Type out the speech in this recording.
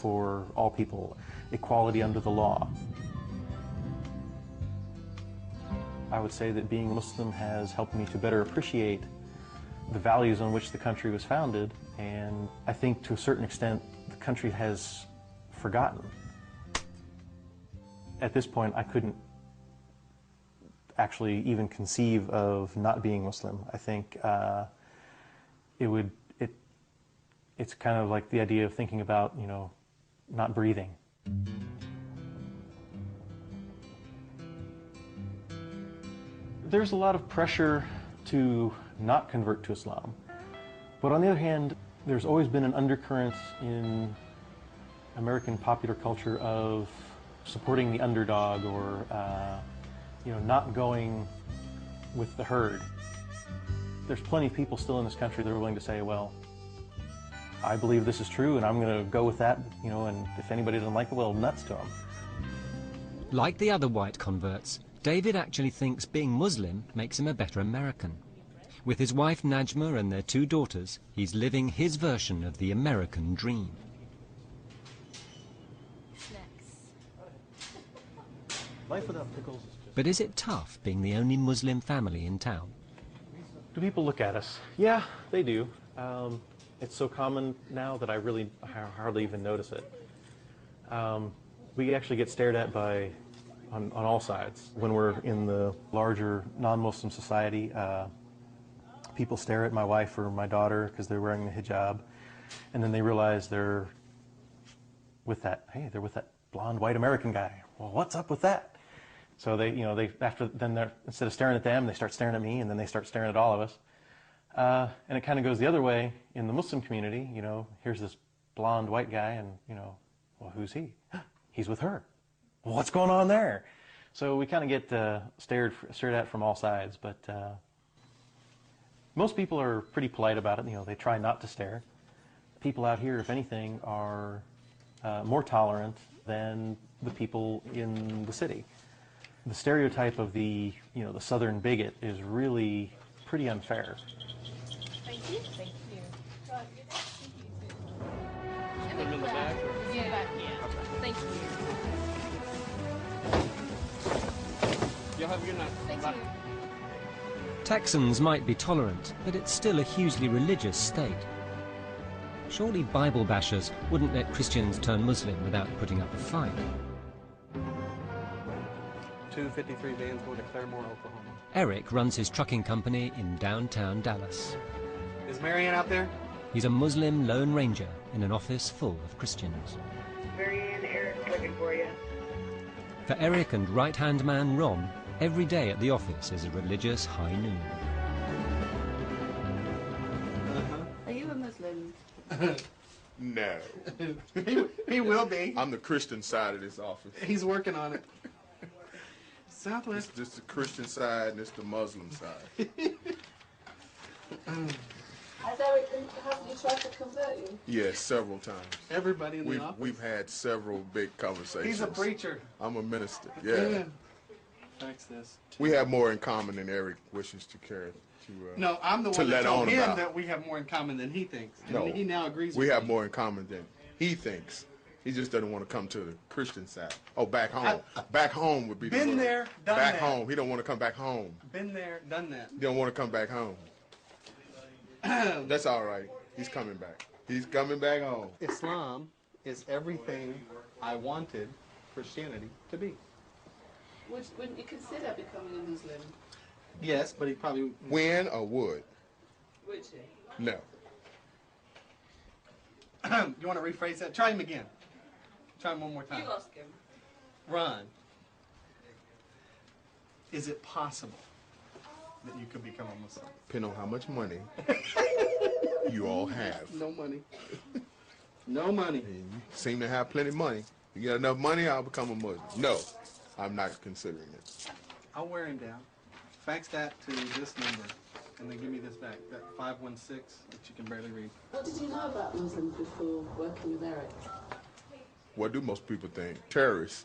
for all people, equality under the law. I would say that being Muslim has helped me to better appreciate the values on which the country was founded, and I think to a certain extent the country has forgotten. At this point, I couldn't actually even conceive of not being Muslim. I think it's kind of like the idea of thinking about, you know, not breathing. There's a lot of pressure to not convert to Islam, but on the other hand, there's always been an undercurrent in American popular culture of supporting the underdog, or you know, not going with the herd. There's plenty of people still in this country that are willing to say, well, I believe this is true and I'm going to go with that, you know, and if anybody doesn't like it, well, nuts to them. Like the other white converts, David actually thinks being Muslim makes him a better American. With his wife Najma and their 2 daughters, he's living his version of the American dream. Life without pickles. But is it tough being the only Muslim family in town? Do people look at us? Yeah, they do. It's so common now that I hardly even notice it. We actually get stared at on all sides. When we're in the larger non-Muslim society, people stare at my wife or my daughter because they're wearing the hijab, and then they realize they're with that blonde white American guy. Well, what's up with that? So instead of staring at them, they start staring at me, and then they start staring at all of us. And it kind of goes the other way in the Muslim community. You know, here's this blonde white guy, and you know, well, who's he? He's with her. Well, what's going on there? So we kind of get stared at from all sides. But most people are pretty polite about it. You know, they try not to stare. People out here, if anything, are more tolerant than the people in the city. The stereotype of the southern bigot is really pretty unfair. Thank you. Thank you. Put them in the back? Yeah, back, yeah. Thank you. Y'all have a good night. Thank Bye. you. Texans might be tolerant, but it's still a hugely religious state. Surely Bible bashers wouldn't let Christians turn Muslim without putting up a fight. 253 vans going to Claremore, Oklahoma. Eric runs his trucking company in downtown Dallas. Is Marianne out there? He's a Muslim Lone Ranger in an office full of Christians. Marianne, Eric's looking for you. For Eric and right-hand man Ron, every day at the office is a religious high noon. Are you a Muslim? No. He will be. I'm the Christian side of this office. He's working on it. Southwest. It's just the Christian side and it's the Muslim side. Has Eric tried to convert you? Yes, several times. Everybody in the office. We've had several big conversations. He's a preacher. I'm a minister. Yeah. Fax this. We have more in common than Eric wishes to care. No, I'm the to one that let told on him about. that we have more in common than he thinks. And No, he now agrees we with have me. more in common than he thinks. He just doesn't want to come to the Christian side. Oh, back home. Back home would be the Been word. there, done back that. home. He don't want to come back home. Been there, done that. He don't want to come back home. That's all right. He's coming back. He's coming back home. Islam is everything I wanted Christianity to be. Wouldn't you consider becoming a Muslim? Yes, but he probably... When or would? Would you? No. You want to rephrase that? Try him again. Try him one more time. You ask him. Ron, is it possible that you could become a Muslim? Depending on how much money you all have. No money. No money. And you seem to have plenty of money. You get enough money, I'll become a Muslim. No, I'm not considering it. I'll wear him down. Fax that to this number, and then give me this back, that 516 that you can barely read. What did you know about Muslims before working with Eric? What do most people think? Terrorists.